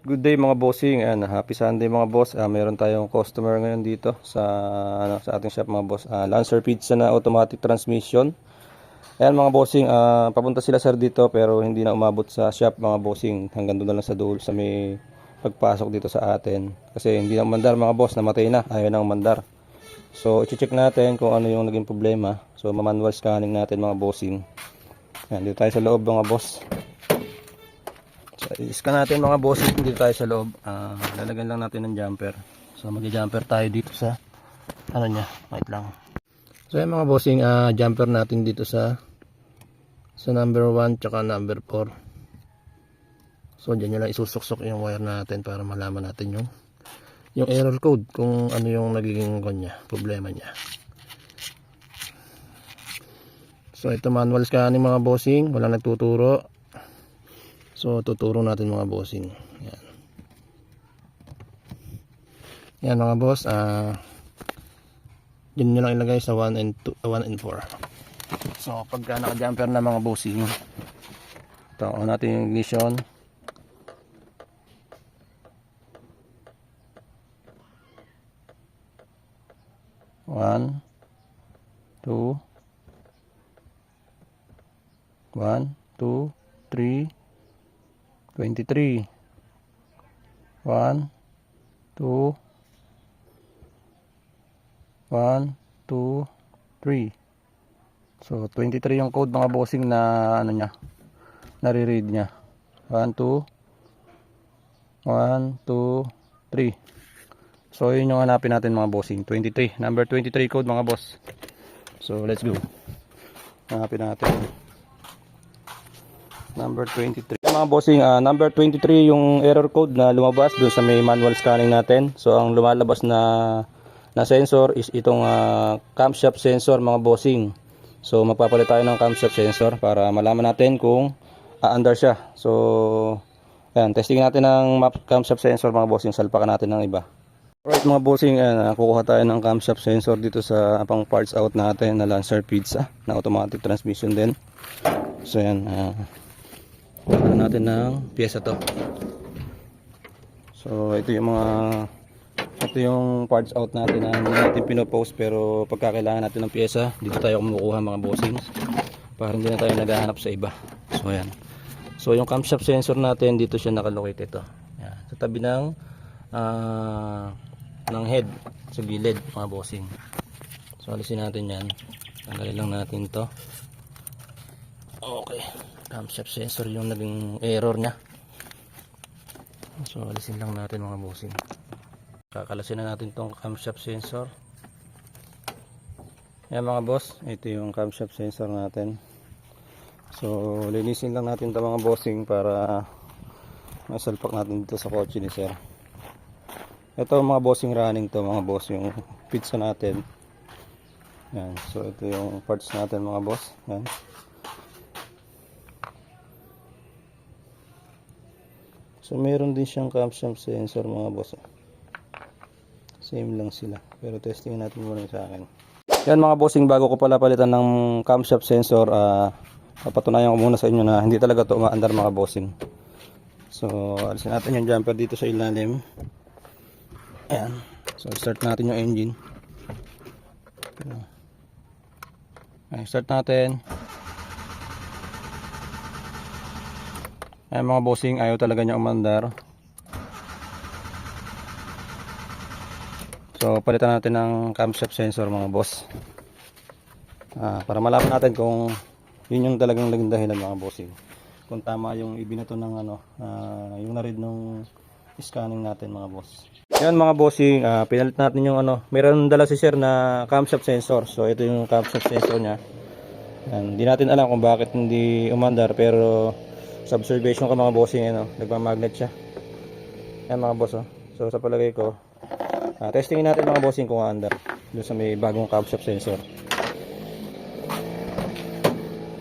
Alright, good day mga bossing. Ayan, happy Sunday mga boss. Meron tayong customer ngayon dito sa sa ating shop mga boss. Lancer Pizza na automatic transmission. Ayan mga bossing, papunta sila sir dito pero hindi na umabot sa shop mga bossing. Hanggang doon na lang sa dulo sa may pagpasok dito sa atin. Kasi hindi na umandar mga boss, namatay na. Ayaw na umandar. So, i-check natin kung ano yung naging problema. So, manual scanning natin mga bossing. Ayan, dito tayo sa loob mga boss. So, i-scan natin mga bossing dito tayo sa loob. Lalagyan lang natin ng jumper. So, mag-jumper tayo dito sa ano niya. Wait lang. So, yung mga bossing, jumper natin dito sa number 1 tsaka number 4. So, dyan nyo lang isusuksok yung wire natin para malaman natin yung error code kung ano yung nagiging problema niya. So, ito manual scanning mga bossing. Walang nagtuturo. So, tuturo natin mga bossing. Yan. Yan mga boss. Yan nyo lang ilagay sa 1 and 4. So, pagka naka-jumper na mga bossing, ito, on natin yung ignition. One, two, 3, 23. 1, 2, 1, 2, 3. So 23 yung code mga bossing na ano niya, nare-read niya. 1, 2, 1, 2, 3. So yun yung hanapin natin mga bossing, 23, number 23 code mga boss. So let's go. Hanapin natin number 23 mga bossing. Number 23 yung error code na lumabas doon sa may manual scanning natin. So ang lumalabas na sensor is itong camshaft sensor mga bossing. So magpapalit tayo ng camshaft sensor para malaman natin kung aandar siya. So ayan, testing natin ng camshaft sensor mga bossing. Salpakan natin ng iba. Alright mga bossing, kukuha tayo ng camshaft sensor dito sa pang parts out natin na Lancer Pizza na automatic transmission din. So ayan, kuha natin ng pyesa to. So ito yung parts out natin na hindi natin pinopost, pero pagkakailangan natin ng pyesa dito tayo kumukuha mga bossing para hindi na tayo naghahanap sa iba. So ayan, so yung camshaft sensor natin dito siya nakalocate ito. Ayan, sa tabi ng head sa gilid mga bossing. So alisin natin yan, tanggalin lang natin to. Okay, camshaft sensor yung naging error nya. So alisin lang natin mga bossing. Kakalasin na natin tong camshaft sensor. Yan mga boss, ito yung camshaft sensor natin. So linisin lang natin ito mga bossing para masalpak natin dito sa kotse ni sir. Ito mga bossing, running to mga boss, yung pizza natin. Yan, so ito yung parts natin mga boss. Yan. So meron din siyang camshaft sensor mga boss. Same lang sila, pero testing natin muna sa akin. Yan mga bossing, bago ko pala palitan ng camshaft sensor, papatunayan ko muna sa inyo na hindi talaga to umaandar mga bossing. So alisin natin yung jumper dito sa ilalim. Ayan, so start natin yung engine. Ayan, start natin. Ayan mga bossing, ayaw talaga niya umandar. So palitan natin ng camshaft sensor mga boss, para malaman natin kung yun yung talagang naging dahilan mga bossing, kung tama yung ibinato ng yung na-read nung scanning natin mga boss. Yan mga bossing, pinalit natin yung meron dala si sir na camshaft sensor. So ito yung camshaft sensor nya. Hindi natin alam kung bakit hindi umandar, pero sa observation ko mga bossing, nagmamagnet siya. Yan mga boss. So sa palagay ko, testingin natin mga bossing kung aandar doon sa may bagong camshaft sensor.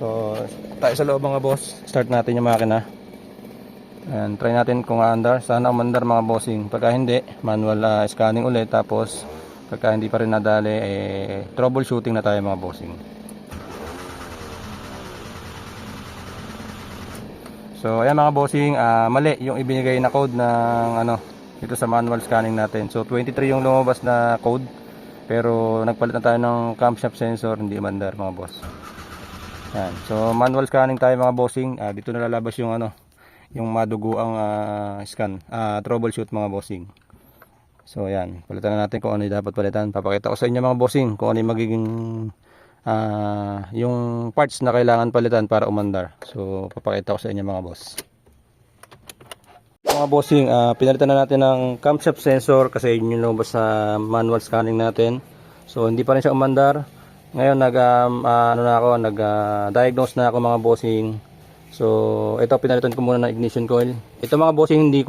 So tayo sa loob mga boss, start natin yung makina. And try natin kung aandar. Sana umandar mga bossing. Pagka hindi, manual scanning ulit. Tapos pagka hindi pa rin nadali, troubleshooting na tayo mga bossing. So ayan mga bossing, mali yung ibinigay na code ng ano dito sa manual scanning natin. So 23 yung lumabas na code, pero nagpalit na tayo ng camshaft sensor, hindi umandar mga boss. Yan. So manual scanning tayo mga bossing. Dito nalalabas yung ano, yung maduguang scan, troubleshoot mga bossing. So ayan, palitan na natin kung ano yung dapat palitan. Papakita ko sa inyo mga bossing kung ano yung magiging yung parts na kailangan palitan para umandar. So papakita ko sa inyo mga boss. Mga bossing, pinalitan na natin ng camshaft sensor kasi yun yung lumabas sa manual scanning natin. So hindi pa rin siya umandar. Ngayon nag-diagnose na ako mga bossing. So ito, pinalitan ko muna ng ignition coil. Ito mga bossing, hindi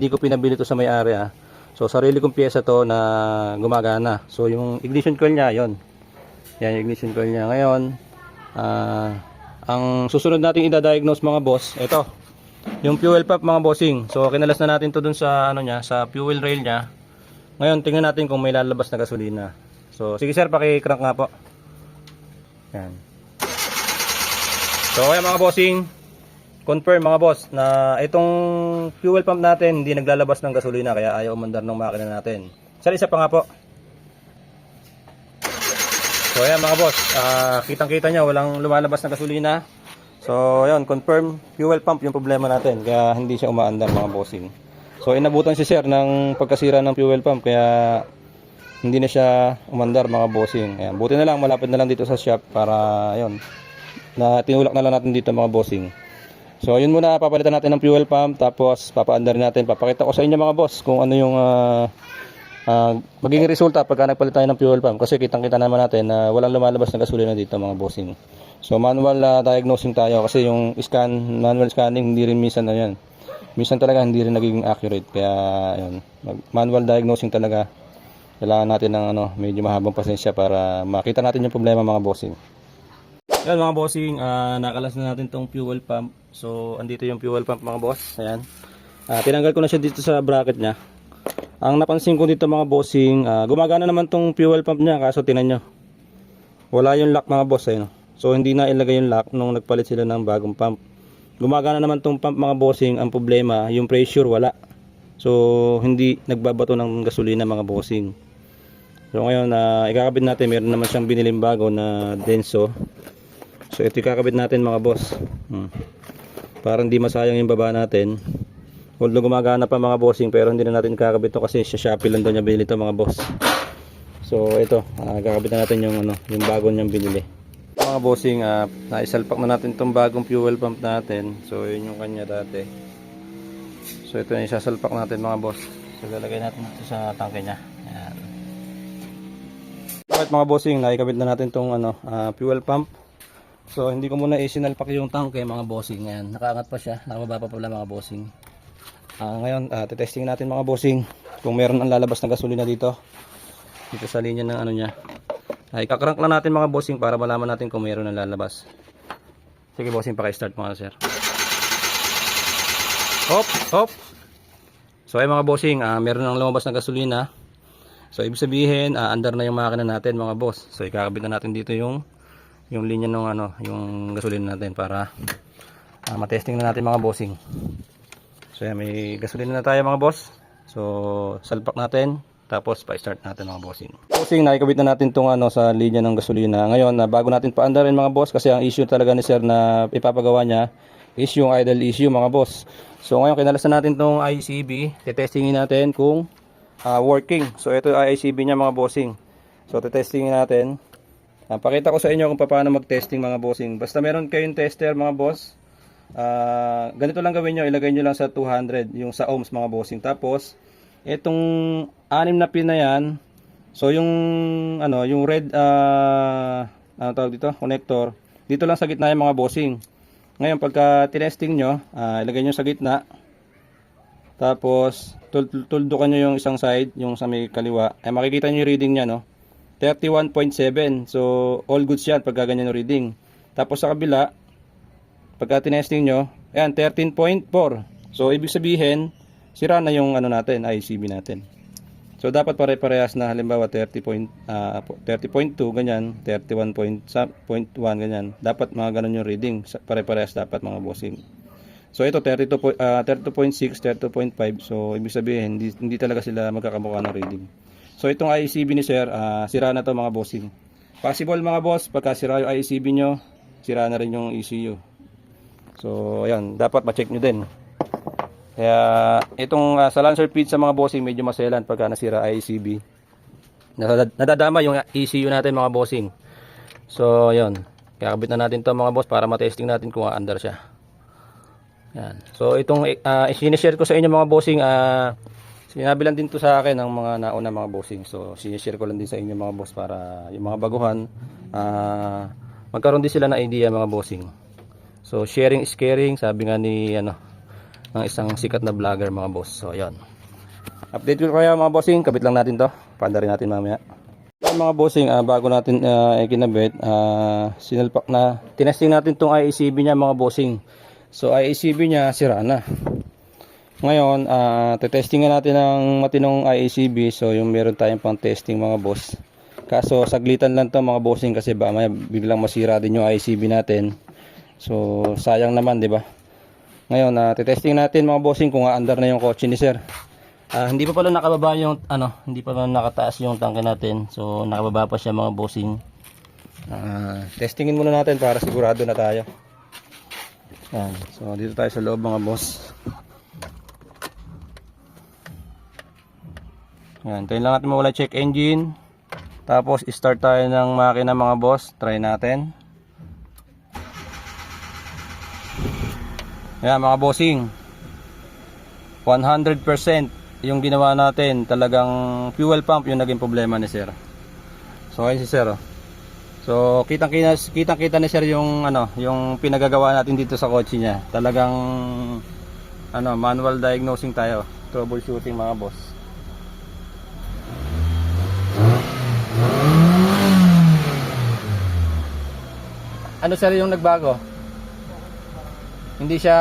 ko pinabili to sa may-ari. So sarili kong piyesa to na gumagana. So yung ignition coil niya, yon. Yan yung ignition coil niya. Ngayon, ang susunod nating i-diagnose mga boss, ito, yung fuel pump mga bossing. So kinalas na natin to dun sa ano niya, sa fuel rail niya. Ngayon tingnan natin kung may lalabas na gasolina. So sige sir, paki-crank nga po. Yan. So kaya mga bossing, confirm mga boss na itong fuel pump natin hindi naglalabas ng gasolina, kaya ayaw umandar ng makina natin. Sir, isa pa nga po. So ayan mga boss, kitang-kita nyo walang lumalabas na gasolina. So ayan, confirm fuel pump yung problema natin, kaya hindi siya umaandar mga bossing. So inabutan si sir ng pagkasira ng fuel pump, kaya hindi na siya umandar mga bossing. Ayan, buti na lang malapit na lang dito sa shop para ayun, na tinulak na lang natin dito mga bossing. So ayun muna, papalitan natin ng fuel pump, tapos papaandar natin. Papakita ko sa inyo mga boss kung ano yung magiging resulta pagka nagpalit tayo ng fuel pump, kasi kitang-kita naman natin na walang lumalabas na gasolina dito mga bossing. So manual diagnosing tayo kasi yung manual scanning hindi rin minsan na yan. Minsan talaga hindi rin nagiging accurate, kaya ayun, manual diagnosing talaga. Kailangan natin ng medyo mahabang pasensya para makita natin yung problema mga bossing. Ayan mga bossing, nakalas na natin tong fuel pump. So andito yung fuel pump mga boss. Ayan, tinanggal ko na siya dito sa bracket nya. Ang napansin ko dito mga bossing, gumagana naman tong fuel pump nya, kaso tinan nyo, wala yung lock mga boss. Ayun. So hindi na ilagay yung lock nung nagpalit sila ng bagong pump. Gumagana naman tong pump mga bossing, ang problema yung pressure wala. So hindi nagbabato ng gasolina mga bossing. So ngayon ikakabit natin, meron naman siyang biniling bago na Denso. So ito ikakabit natin mga boss, para hindi masayang yung baba natin. Although gumagana pa mga bossing, pero hindi na natin ikakabit ito kasi sa Shopee lang daw niya binili ito mga boss. So ito, ikakabit na natin yung yung bago niyang binili mga bossing. Naisalpak na natin itong bagong fuel pump natin. So yun yung kanya dati. So ito yung isasalpak natin mga boss. So lalagay natin ito sa tangke niya. Ayan. Alright mga bossing, naikabit na natin itong fuel pump. So hindi ko muna isinalpak yung tangke mga bossing. Ayan, nakaangat pa siya, nakababa pa pala mga bossing. Ngayon testing natin mga bossing kung meron ang lalabas na gasolina dito sa linya ng niya. Ikakrank lang natin mga bossing para malaman natin kung meron ang lalabas. Sige bossing, paki-start mga sir. Hop, hop. So ay mga bossing, meron ang lumabas na gasolina. So ibig sabihin, andar na yung makina natin mga boss. So ikakabit na natin dito yung linya ng yung gasolina natin para matesting na natin mga bossing. So yan, may gasolina na tayo mga boss. So salpak natin, tapos pa-start natin mga bossing. Bossing, nakikabit na natin itong sa linya ng gasolina. Ngayon, bago natin paandarin mga boss, kasi ang issue talaga ni sir na ipapagawa niya is yung idle issue mga boss. So ngayon, kinalasan natin itong ICB. Tetestingin natin kung working. So ito yung ICB niya mga bossing. So tetestingin natin. Pakita ko sa inyo kung paano mag-testing mga bossing. Basta meron kayong tester mga boss, ganito lang gawin nyo. Ilagay nyo lang sa 200 yung sa ohms mga bossing. Tapos itong 6 na pin na yan, so yung yung red tawag dito, connector, dito lang sa gitna yung mga bossing. Ngayon pagka tinesting nyo, ilagay nyo sa gitna. Tapos tuldukan nyo yung isang side, yung sa may kaliwa. Ay makikita nyo yung reading nya, no? 31.7. So all goods yan pagka ganyan yung reading. Tapos sa kabila, pagka tinesting nyo, ayan 13.4. So ibig sabihin, sira na yung natin, ICB natin. So dapat pare-parehas na, halimbawa 30.2 ganyan, 31.1 ganyan. Dapat mga ganun yung reading, pare-parehas dapat mga bossing. So ito 32.6, 32.5. So ibig sabihin hindi talaga sila magkakamukha ng reading. So itong IECB ni sir, sira na to mga bossing. Possible mga boss, pagka sira yung IECB nyo, sira na rin yung ECU. So ayan, dapat ma-check nyo din. Kaya itong sa Lancer feed sa mga bossing, medyo maselan pagka nasira IECB. Nadadama yung ECU natin mga bossing. So ayun, kakabit na natin to mga boss para matesting natin kung under siya. Yan. So itong sinishare ko sa inyo mga bossing, sinabi lang din to sa akin ng mga nauna mga bossing. So sinishare ko lang din sa inyo mga boss para yung mga baguhan magkaroon din sila ng idea mga bossing. So sharing is caring, sabi nga ni ng isang sikat na vlogger mga boss. So ayun. Update ko kayo mga bossing, kabit lang natin to. Paanda rin natin mamaya. Mga bossing, bago natin ikinabit, sinalpak na tinesting natin tong IECB niya mga bossing. So IECB niya sira na. Ngayon, testingan natin ng matinong IECB. So yung meron tayong pang testing mga boss. Kaso saglitan lang to mga bossing kasi ba may biglang masira din yung IECB natin. So sayang naman, 'di ba? Ngayon, testing natin mga bossing kung aandar na yung kotse ni sir. Hindi pa pala nakababa yung hindi pa pala nakataas yung tangke natin. So nakababa pa siya mga bossing. Testingin muna natin para sigurado na tayo. Yan. So dito tayo sa loob mga boss. Yan, tayo lang natin mawala check engine. Tapos start tayo ng makina mga boss. Try natin. Yan mga bossing, 100% yung ginawa natin, talagang fuel pump yung naging problema ni sir. So ayun si sir. So kitang-kita ni sir yung yung pinagagawa natin dito sa kotse niya. Talagang manual diagnosing tayo, troubleshooting mga boss. Ano sir yung nagbago? Hindi siya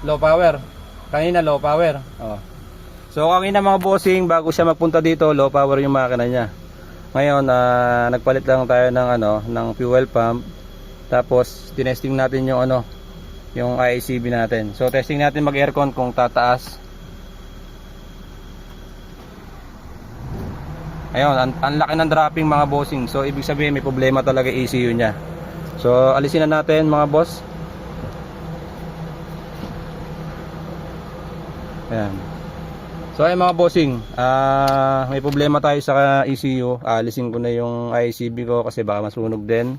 low power. Kanina low power. Oh. So kanina mga bossing, bago siya magpunta dito, low power yung makina niya. Ngayon, nagpalit lang tayo ng ng fuel pump. Tapos tinesting natin yung yung IECB natin. So testing natin mag-aircon kung tataas. Ayun, ang laki ng dropping mga bossing. So ibig sabihin may problema talaga ECU niya. So alisin na natin mga boss. Ayan. So ay mga bossing, may problema tayo sa ECU. Alisin ko na yung IECB ko kasi baka masunog din.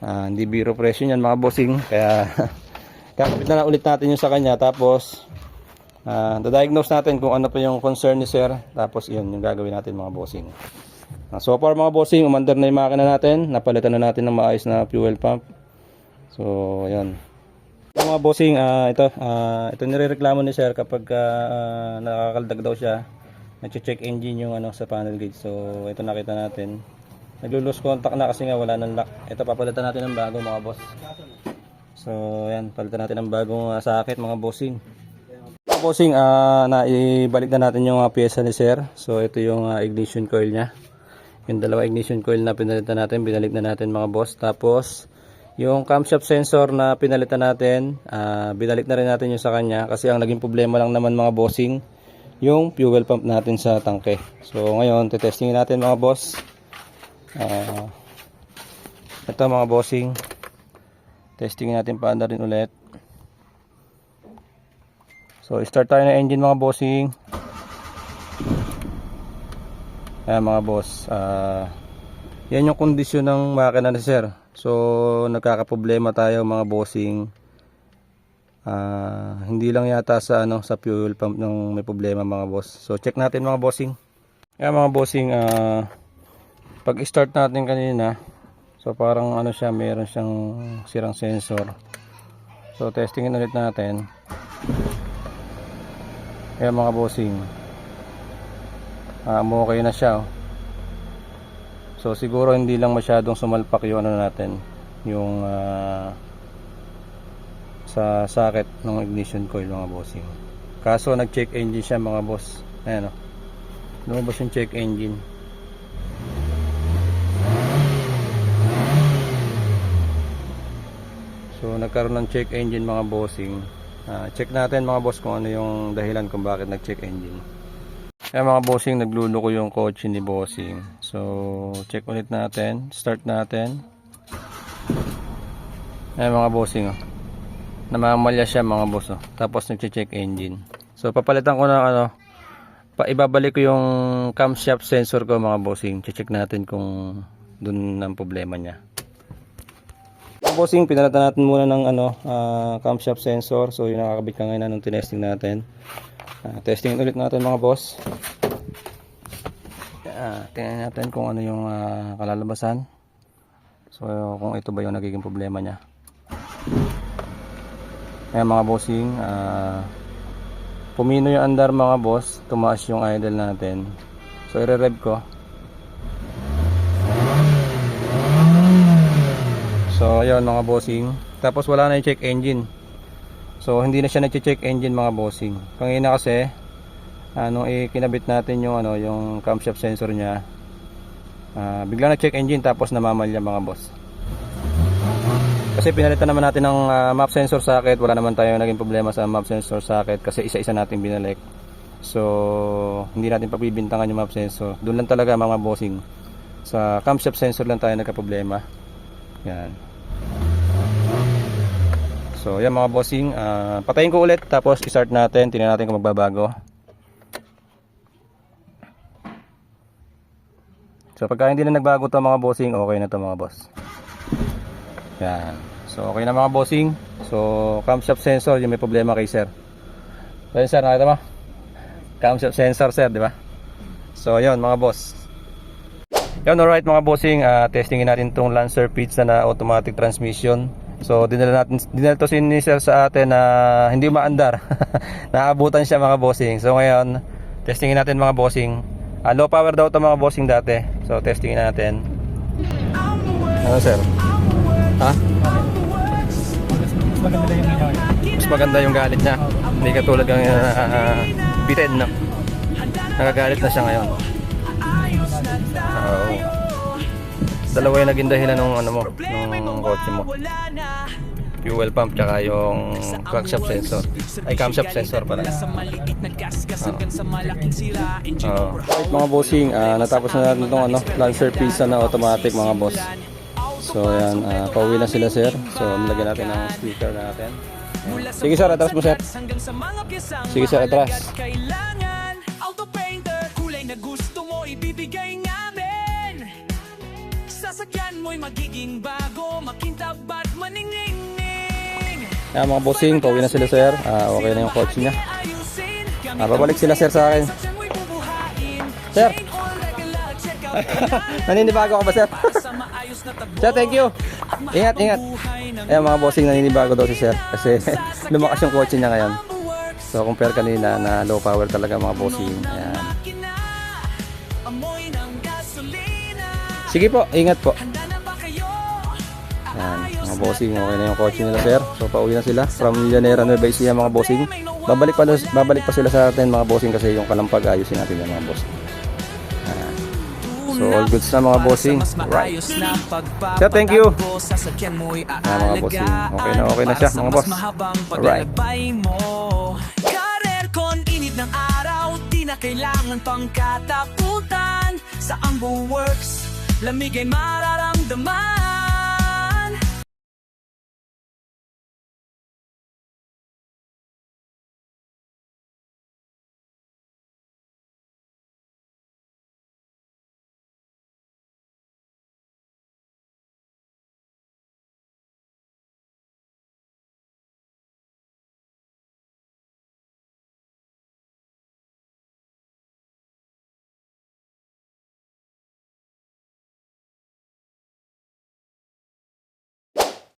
Hindi biro presyo yan mga bossing. Kaya kakabit na ulit natin yung sa kanya. Tapos da-diagnose natin kung ano pa yung concern ni sir. Tapos yun yung gagawin natin mga bossing. So far mga bossing, umandar na yung makina natin. Napalitan na natin ng maayos na fuel pump. So ayan. Mga bossing, ito nirereklamo ni sir kapag nakakaldag daw siya, nag-check engine yung sa panel gauge. So ito nakita natin, naglo-lose contact na kasi nga wala nang lock. Ito papalitan natin ng bago mga boss. So yan, palitan natin ng bagong socket mga bossing. Mga bossing, naibalik na natin yung pyesa ni sir. So ito yung ignition coil nya, yung dalawa ignition coil na pinalitan natin, binalik na natin mga boss. Tapos yung camshaft sensor na pinalitan natin, binalik na rin natin yung sa kanya kasi ang naging problema lang naman mga bossing yung fuel pump natin sa tangke. So ngayon tetestingin natin mga boss. Ito mga bossing, testingin natin paanda rin ulit. So start tayo ng engine mga bossing. Ayan mga boss, yan yung kondisyon ng makina ni sir. So nagkakaproblema tayo mga bossing. Hindi lang yata sa sa fuel pump nung may problema mga boss. So check natin mga bossing. Kaya mga bossing, pag start natin kanina, so parang siya, meron siyang sirang sensor. So testingin ulit natin. Kaya mga bossing, okay na siya. So siguro hindi lang masyadong sumalpak yung natin, yung sa socket ng ignition coil mga bossing. Kaso nag-check engine siya mga boss. Ayan lumabas yung check engine. So nagkaroon ng check engine mga bossing. Check natin mga boss kung ano yung dahilan kung bakit nag-check engine. Kaya mga bossing, nagluluko yung kotse ni bossing. So check ulit natin, start natin. Ayan mga bossing, oh. Namamalya siya mga boss, oh. Tapos nag-check engine. So papalitan ko na ibabalik ko yung camshaft sensor ko mga bossing. Check natin kung dun ang problema niya. Mga bossing, pinalitan natin muna ng camshaft sensor. So yung nakakabit ka ngayon nung tinesting natin. Testing ulit natin mga boss. Tingnan natin kung ano yung kalalabasan. So kung ito ba yung nagiging problema niya. Ayan mga bossing, pumino yung andar mga boss, tumaas yung idle natin. So i-rev ko. So ayun mga bossing, tapos wala na yung check engine. So hindi na siya nag-check engine mga bossing. Kanina kasi nung ikinabit natin yung yung camshaft sensor niya, bigla na-check engine tapos namamalya mga boss. Kasi pinalitan naman natin ng map sensor socket, wala naman tayong naging problema sa map sensor socket kasi isa-isa natin binalik. So hindi natin papibintangan yung map sensor. Doon lang talaga mga bossing. Sa camshaft sensor lang tayo nagka-problema. Yan. So yan mga bossing, patayin ko ulit tapos i-start natin, tingnan natin kung magbabago. So pagka hindi na nagbago to mga bossing, okay na to mga boss. Yan. So okay na mga bossing. So camshaft sensor yung may problema kay sir. So yun sir, nakita mo? Camshaft sensor sir, di ba? So yun mga boss. Yun, alright mga bossing, testingin natin tong Lancer pizza na automatic transmission. So dinala to ni sir sa atin na hindi maandar. Naabutan siya mga bossing. So ngayon, testingin natin mga bossing. Low power daw to mga bossing dati. So testingin natin. Ano sir? Ha? Mas maganda yung galit niya. Hindi katulad ng bitin, no? Nagagalit na siya ngayon. Dalawa yung naging dahilan ng kotse mo. Fuel pump tsaka yung crankshaft sensor. Ay, camshaft sensor pala. Right mga bossing, natapos na natin itong Lancer pizza na automatic mga boss. So ayan, pauwi na sila sir. So nilagyan natin ang speaker natin. Sige sir, atras mo sir. Sige sir, atras. Sasakyan mo'y magiging bago, makintab at maningning. Ayan mga bossing, pauwi na sila sir. Okay na yung kotse niya. Babalik sila sir sa akin. Sir! Naninibago ka ba sir? Sir, thank you. Ingat, ingat. Ayan mga bossing, naninibago daw si sir kasi lumakas yung kotse niya ngayon. So compare kanina na low power talaga mga bossing. Ayan. Sige po, ingat po. Ayan, mga bossing, okay na yung kotse nila sir. So pauwi na sila from Llanera, Nueva Ecija mga bossing. Babalik pa sila sa atin mga bossing kasi yung kalampag ayusin natin yan mga bossing. So all goods na mga bossing. Right. So thank you. Mga bossing. Okay na siya mga boss. Alright. Karer kon init ng araw, di na kailangan pang katakutan. Sa Ambo Works, lamig ay mararamdaman.